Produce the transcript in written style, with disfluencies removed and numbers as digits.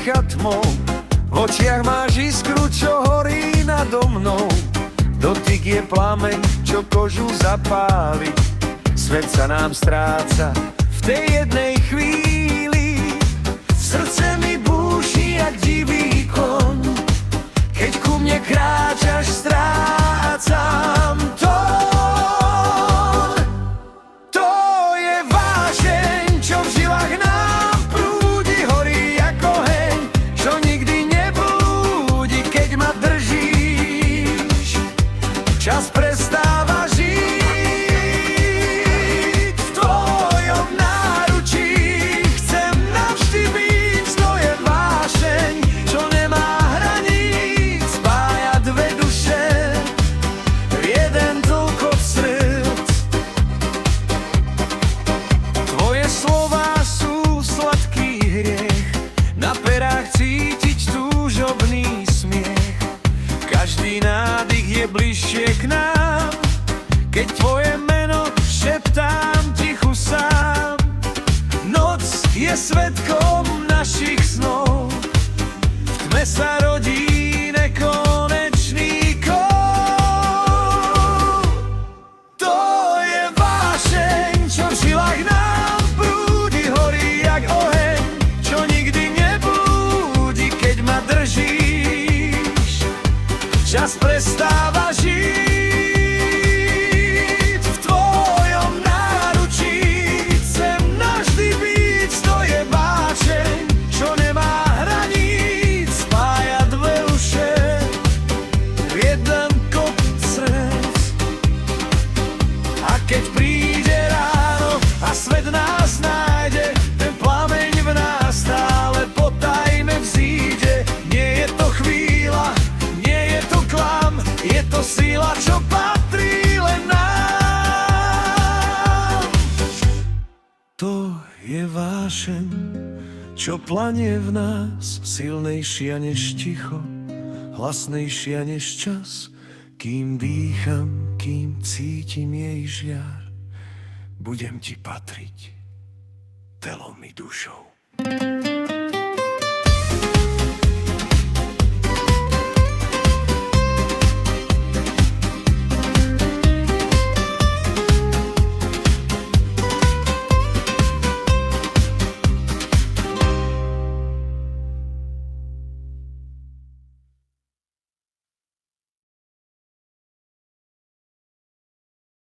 dýcha tmou. V očiach máš iskru, čo horí nado mnou. Dotyk je plameň, čo kožu zapáli. Svet sa nám stráca v tej jednej chvíli. Srdce mi búši jak divý kon. Keď ku mne kráčaš, strácam tón. To je vášeň, čo v žilách nám prúdi, horí ako oheň, čo nikdy neblúdi, keď ma držíš. Čas prestáva žiť v tvojom náručí. Chcem navždy byť, to je vášeň, čo nemá hraníc, spája dve duše v jeden tlkot srdc. Tvoje slová sú sladký hriech, na perách cítiť túžobný smiech. Každý nádych je bližšie k nám, keď tvoje meno šeptám tichu sám. Noc je svedkom našich snov, v tme sa rodí nekonečný kov. To je vášeň, čo v žilách nám prúdi, horí jak oheň, čo nikdy neblúdi, keď ma držíš. Čas prestáva žiť v tvojom náručí. Chcem navždy byť, to je vášeň, čo nemá hraníc, spája dve uše v jeden kopec srdc. A keď príde ráno a svet nás nájde, ten plameň v nás stále potajme vzíde. Nie je to chvíľa, nie je to klam, je to sila, čo patrí len nám. To je vášeň, čo planie v nás, silnejšia než ticho, hlasnejšia než čas. Kým dýcham, kým cítim jej žiar, budem ti patriť telom i dušou.